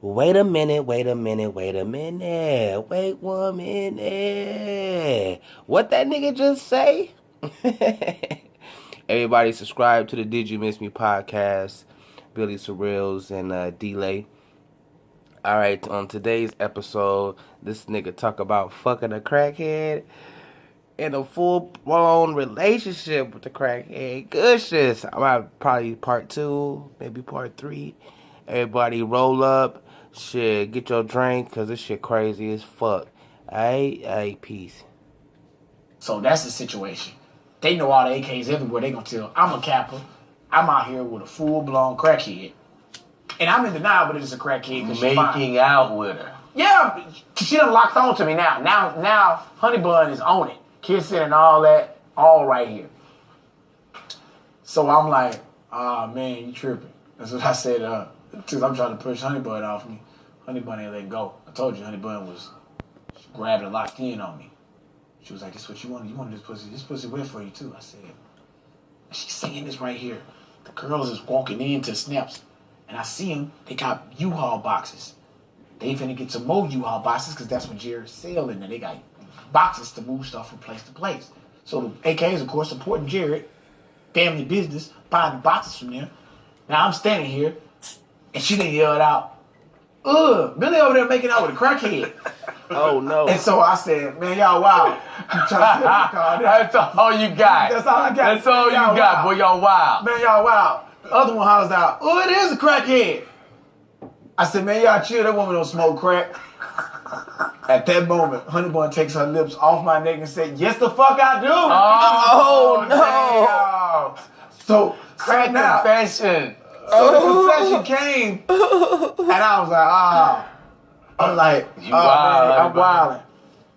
Wait a minute, wait a minute, wait a minute. Wait 1 minute. What that nigga just say? Everybody subscribe to the Did You Miss Me podcast. Billy Surreals and Delay. Alright, on today's episode, this nigga talk about fucking a crackhead in a full-blown relationship with the crackhead. Good shit. I'm at probably part 2, maybe part 3. Everybody roll up. Shit, get your drink, because this shit crazy as fuck. Alright, peace. So that's the situation. They know all the AKs everywhere. They gonna tell, I'm a capper. I'm out here with a full-blown crackhead. And I'm in denial, but it's a crackhead. Making out with her. Yeah, she done locked on to me now. Now, Honey Bun is on it. Kissing and all that, all right here. So I'm like, man, you tripping. That's what I said, because I'm trying to push Honey Bun off me. Honey Bun ain't let go. I told you Honey Bun was grabbed and locked in on me. She was like, this is what you wanted. You wanted this pussy. This pussy went for you, too. I said, she's saying this right here. The girls is walking into Snaps, and I see them. They got U-Haul boxes. They finna get some more U-Haul boxes, because that's what Jared's selling. And they got boxes to move stuff from place to place. So the AKs, of course, supporting Jared, family business, buying the boxes from them. Now I'm standing here, and she done yelled out, ugh, Billy over there making out with a crackhead. Oh, no. And so I said, man, y'all wild. That's all you got. That's all I got. That's all you Y'all got, wild. boy. Y'all wild. Man, y'all wild. The other one hollers out, oh, it is a crackhead. I said, man, y'all chill. That woman don't smoke crack. At that moment, Honey Bun takes her lips off my neck and said, yes, the fuck I do. Oh, no. So Crack now, confession. so the confession came, and I was like, I'm like, You wild, man, I'm buddy.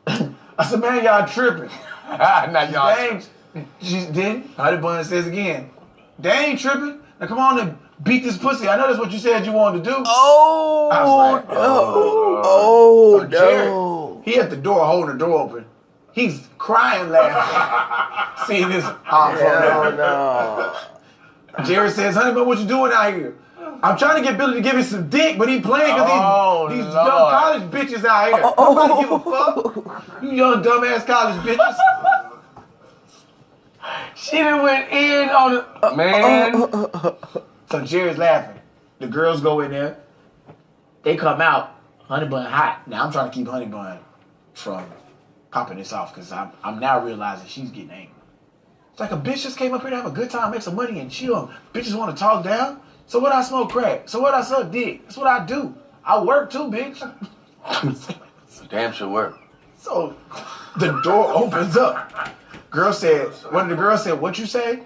wilding. I said, man, y'all tripping. Now y'all. They ain't, then Honey Bun says again, they ain't tripping. Now come on and beat this pussy. I know that's what you said you wanted to do. Oh, I was like, oh, So Jared, no. he at the door holding the door open. He's crying, laughing, seeing this. Oh, no. Jared says, Honey Bun, what you doing out here? I'm trying to get Billy to give me some dick, but he playing because these young college bitches out here. Nobody give a fuck. You young dumbass college bitches. She done went in on the man. So Jared's laughing. The girls go in there. They come out. Honey Bun hot. Now I'm trying to keep Honey Bun from popping this off because I'm now realizing she's getting angry. It's like a bitch just came up here to have a good time, make some money, and chill. Bitches want to talk down. So what I smoke crack? So what I suck dick? That's what I do. I work too, bitch. Damn sure work. So the door opens up. One of the girls said, what you say?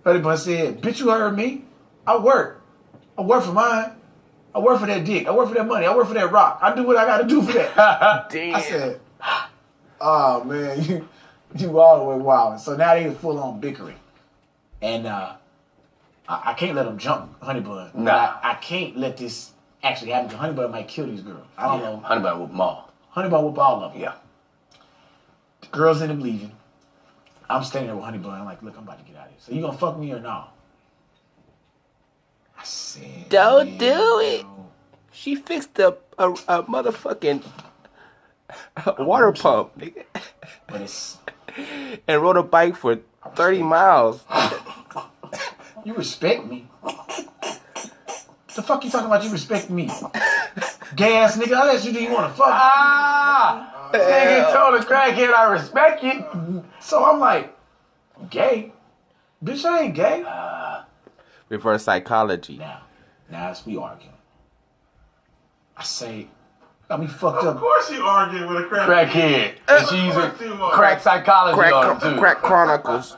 Honey Bun said, bitch, you heard me. I work. I work for mine. I work for that dick. I work for that money. I work for that rock. I do what I got to do for that. Damn. I said, oh, man, you all the way wild. So now they full on bickering. And I can't let them jump Honey Bun. Nah. I can't let this actually happen because Honey Bun might kill these girls. I don't know. Honey Bun with them all. Honey Bun whoop all of them. Yeah. The girls end up leaving. I'm standing there with Honey Bun. I'm like, look, I'm about to get out of here. So you gonna fuck me or no? I said, Don't do it. She fixed a motherfucking water pump, nigga. But it's, And rode a bike for 30 miles. you respect me. The fuck you talking about? You respect me? Gay ass nigga. I asked you, do you want to fuck? Nigga told the crackhead I respect you. So I'm like, gay? Bitch, I ain't gay. Reverse psychology. Now it's we arguing. I say, got me fucked up. Of course you arguing with a crackhead. Crackhead. And she's a crack psychology on it too. Crack Chronicles.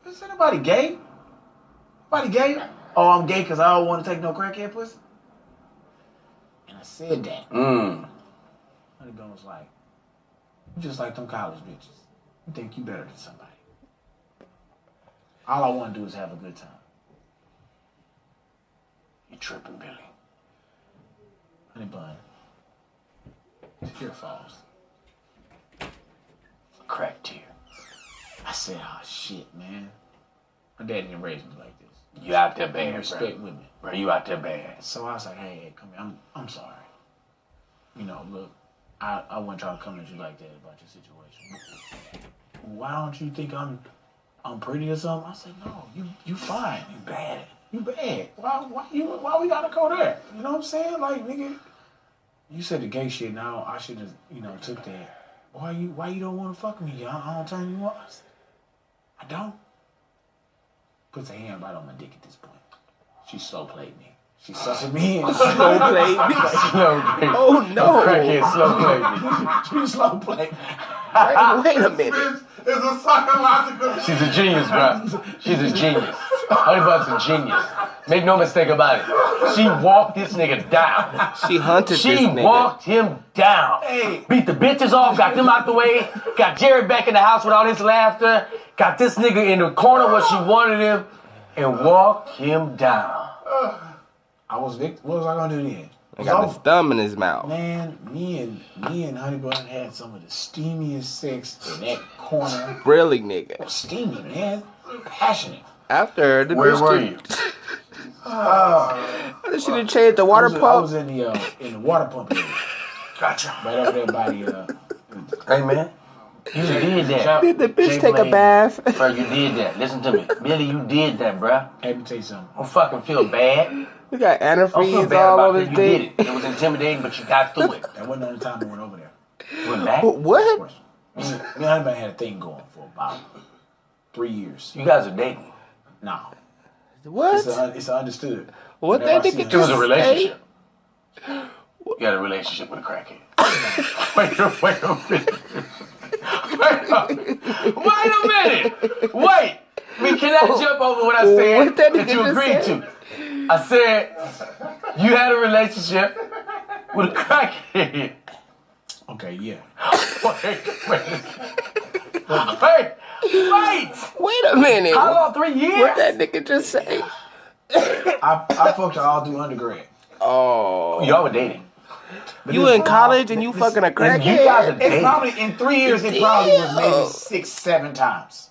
Is anybody gay? Anybody gay? Oh, I'm gay because I don't want to take no crackhead pussy? And I said that. Honey Bun was like, you just like them college bitches. You think you better than somebody. All I want to do is have a good time. You tripping, Billy. Honey Bun. Tear falls. A crack tear. I said, oh shit, man. My dad didn't raise me like this. You out there bad, Respect with me. Bro, you out there bad. So I was like, hey, come here. I'm sorry. You know, look, I wasn't trying to come at you like that about your situation. Why don't you think I'm pretty or something? I said, no, you fine. You bad. You bad. Why we gotta go there? You know what I'm saying? Like, nigga, you said the gay shit. Now I should have, took that. Why you don't want to fuck me? I don't turn you on. I said, I don't. Puts her hand right on my dick at this point. She slow played me. She sussing me in. Slow played me. Oh no! Crackhead slow played me. She slow played. Wait a minute. It's a psychological. She's a genius, bro. She's a genius. Honey Bun's a genius. Make no mistake about it. She walked this nigga down. She hunted this She nigga. walked him down. Hey. Beat the bitches off, got them out the way, got Jared back in the house with all his laughter, got this nigga in the corner where she wanted him, and walked him down. I was victim. What was I gonna do then? He got his thumb in his mouth. Man, me and Honey Bun had some of the steamiest sex in that corner. Really, nigga. Steamy, man. Passionate. After the Where were you? She done changed the water I pump. was in the water pump area. Gotcha. Right over there by the Hey, man. You did that. Did the bitch take a J-Blade. bath? Bro, you did that. Listen to me. Billy, you did that, bro. Let me tell you something. Don't fucking feel bad. We got Don't feel antifreeze bad all about over it. his You did dick. it. It was intimidating, but you got through it. That wasn't the only time I went over there. You went back? What? Me and Honey Bun had a thing going for about 3 years. You guys are dating. No. What? It's understood. What Whenever that I see nigga It was a just relationship. You had a relationship with a crackhead. Wait a minute. Wait a minute. Wait. We cannot jump over what I said What that that nigga you just agreed said? to. I said you had a relationship with a crackhead. Okay, yeah. Wait. Wait a minute. How long? 3 years? What that nigga just say? I fucked her all through undergrad. Oh. Y'all were dating. You in college and you fucking a And crackhead? you guys are It dating. probably in 3 years it probably was maybe 6-7 times.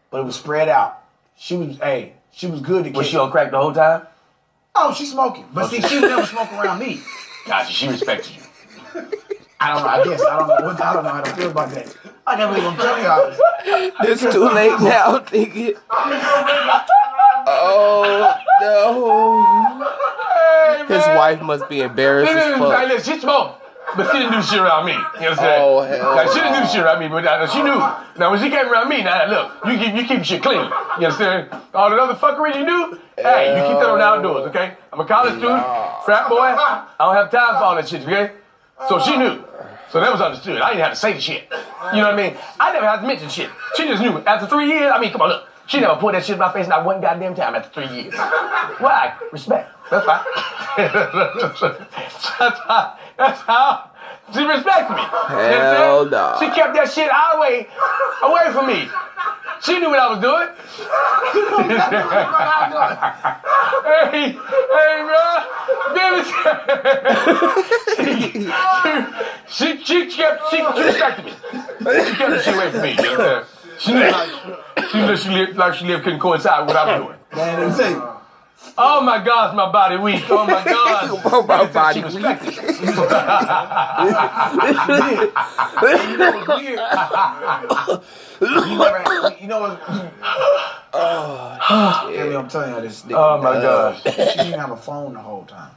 But it was spread out. She was good to Was kiss. she on crack the whole time? Oh, she's smoking. But see, she would never smoke around me. Gotcha. She respected you. I don't know. I guess I don't know how to feel about that. I can't believe I'm telling y'all. It's too late now, nigga. Oh, no. His wife must be embarrassed as fuck. Like, look, she smoked, but she didn't do shit around me. You know what I'm saying? Oh, hell Like, she didn't do shit around me, but she knew. Now, when she came around me, now, look, you keep shit clean. You understand? All the other fuckery you do, hey, you keep that on the outdoors, okay? I'm a college student, frat boy. I don't have time for all that shit, okay? So she knew. So that was understood. I didn't have to say the shit. You know what I mean? I never had to mention shit. She just knew. After 3 years, I mean, come on, look. She never put that shit in my face not one goddamn time after 3 years. Why? Respect. That's fine. That's how she respects me. Hell no. She kept that shit away from me. She knew what I was doing. hey, bro. She respected me. She kept the shit away from me. You know what I'm saying? She lived couldn't coincide with what I was doing. Man, let me tell you. Oh my God, my body weak. Oh my God. Oh, my body You know what's weird? You know what? I'm telling y'all this. Oh my gosh. She didn't have a phone the whole time.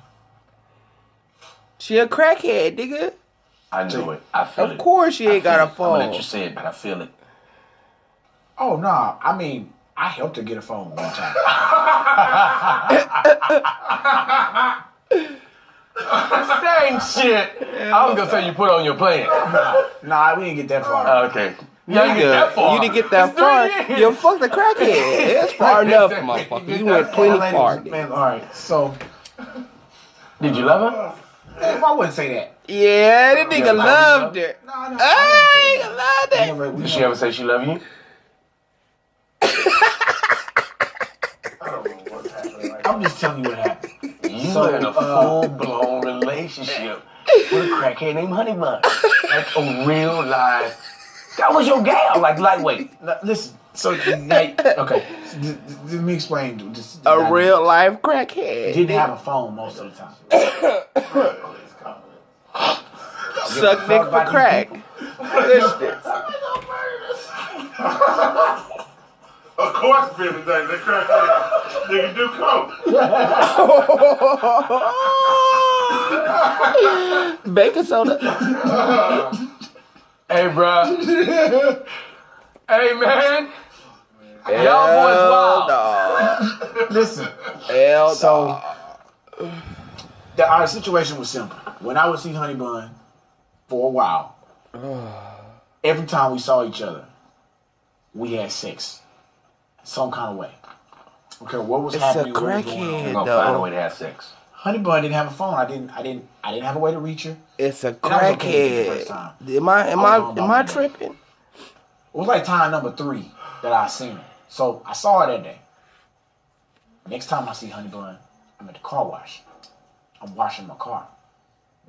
She a crackhead, nigga. I knew it. I feel it. Of course she ain't got a I'm gonna let phone. you say it, but I feel it. Oh no! I mean, I helped her get a phone one time. Same shit. I was gonna say you put on your plan. Nah, we didn't get that far. Okay. You didn't get that far. You didn't get that It's far. 3 years. You fucked the crackhead. It's far enough, motherfucker. You went plenty far. nigga. Man, all right. So, Did you love her? I wouldn't say that. Yeah, that nigga loved it. No, Hey, I I loved it. wouldn't Did say she ever say she loved you? I'm just telling you what happened. You So, were in a full-blown relationship with a crackhead named Honeybun. Like a real life. That was your gal, like lightweight. Listen, So, okay. So, let me explain. A real life crackhead. Didn't have a phone most of the time. Suck dick for crack. Listen. Of course, baby, that crackhead nigga do coke. Baking soda. Hey, bro. Hey, man. Y'all boys wild. Listen. Hell So, our situation was simple. When I would see Honey Bun for a while, every time we saw each other, we had sex. Some kind of way. Okay, what was happening? It's a crackhead, We're gonna find a way to have sex. Honey Bun didn't have a phone. I didn't have a way to reach her. It's a And I was okay with it the crackhead. first time. Am I tripping? It was like time number 3 that I seen her. So I saw her that day. Next time I see Honey Bun, I'm at the car wash. I'm washing my car.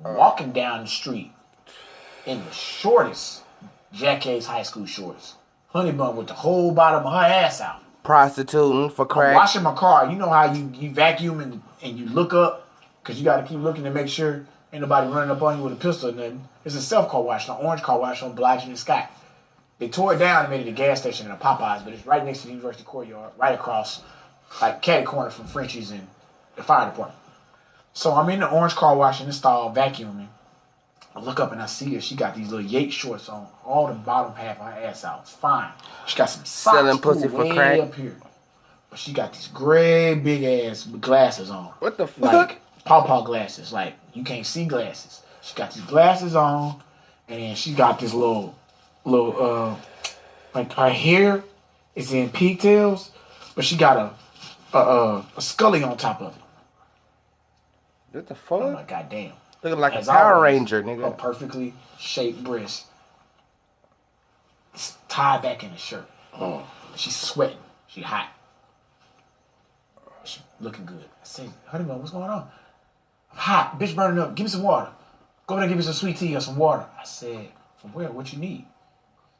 Walking down the street in the shortest Jackie's high school shorts. Honey Bun with the whole bottom of her ass out. Prostituting for I'm crack. washing my car. You know how you vacuum and you look up because you got to keep looking to make sure ain't nobody running up on you with a pistol or nothing. It's a self-car wash, an orange car wash on Blige and Scott. They tore it down and made it a gas station and a Popeyes, but it's right next to the University Courtyard, right across, like catty corner from Frenchie's and the fire department. So I'm in the orange car wash in the stall vacuuming. I look up and I see her. She got these little Yates shorts on, all the bottom half of her ass out. It's fine. She got some socks Selling pussy for way crack. up here. But she got these gray big ass glasses on. What the fuck? Like pawpaw glasses. Like you can't see glasses. She got these glasses on, and then she got this little like her hair is in pigtails, but she got a scully on top of it. What the I'm fuck? like, goddamn. Looking like a As Power always, Ranger, Her nigga. perfectly shaped breast. It's tied back in the shirt. She's sweating. She hot. She looking good. I say, Honey Bun, what's going on? I'm hot. Bitch burning up. Give me some water. Go over there and give me some sweet tea or some water. I said, from where? What you need?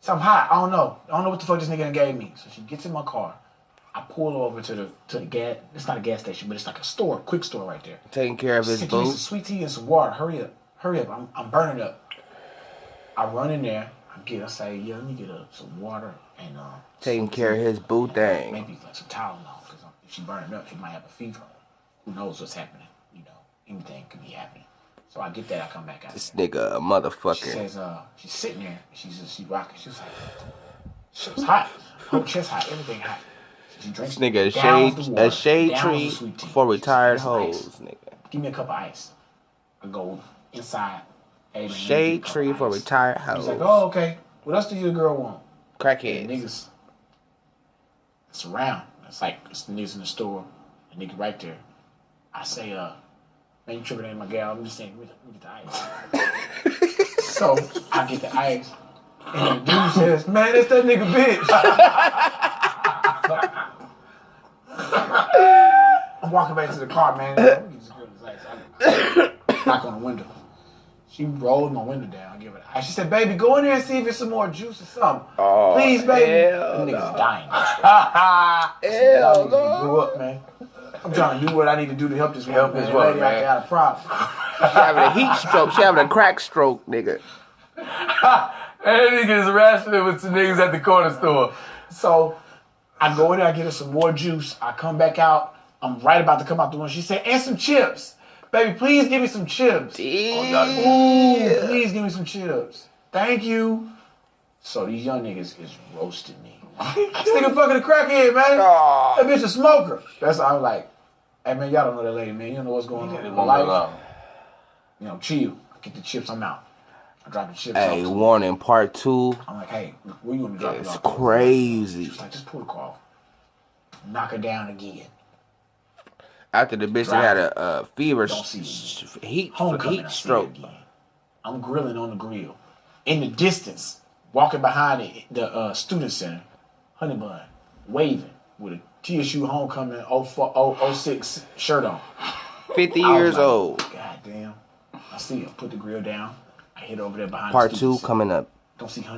So I'm hot. I don't know. I don't know what the fuck this nigga done gave me. So she gets in my car. I pull over to the gas. It's not a gas station, but it's like a store, quick store right there. Taking care of She his said, give me some boots. sweet tea and some water. Hurry up. Hurry up. I'm burning up. I run in there. I say, yeah, let me get some water and Taking care of his boo thing. maybe like some Tylenol, because if she burning up, she might have a fever. Who knows what's happening? You know, anything could be happening. So I get that. I come back out. This nigga a She motherfucker. says, she's sitting there. She's rocking. She was like, she was hot. Whole chest hot. Everything hot. She drinks. This nigga downs the water, a shade downs tree the sweet tea. for She retired says, "Ice. hoes, nigga. Give me a cup of ice. I go inside. Hey, man, Shade let me get a cup tree of for ice. retired He's hoes. like, oh, okay. What else do your girl want? And Crackheads. niggas, it's around. It's like it's the niggas in the store. A nigga right there. I say, man, you tripping ain't my gal. I'm just saying, we get the ice. So I get the ice, and the dude says, man, that's that nigga bitch. I'm walking back to the car, man. Let me get this girl this ice. I knock on the window. She rolled my window down. I give her the ice. She said, baby, go in there and see if it's some more juice or something. Oh, Please, baby. hell Them niggas no. dying. Hell Y'all niggas grew up, man. I'm trying to do what I need to do to help this woman. Help this man. woman, Lady, man. I got a problem. She having a heat stroke. She having a crack stroke, nigga. And niggas wrestling with some niggas at the corner store. So I go in there, I get her some more juice. I come back out. I'm right about to come out the window. She said, and some chips. Baby, please give me some chips. Ooh, please give me some chips. Thank you. So these young niggas is roasting me. This nigga fucking a crackhead, man. Aw. That bitch a smoker. That's how I'm like, hey man, y'all don't know that lady, man. You don't know what's going on in my life. You know, chill. I get the chips, I'm out. I drop the chips Hey, off. warning, part 2. I'm like, hey, where you want me to drop it It's off? crazy. She's like, just pull the car off. Knock her down again. After the bitch that had a fever, Don't see heat Homecoming, I see stroke. it again. I'm grilling on the grill. In the distance, walking behind the student center, Honey Bun, waving with a TSU Homecoming 06 shirt on. 50 I was years like, old. God damn. I see her. Put the grill down. I hit over there behind Part the 2 student center. coming up. Don't see Honey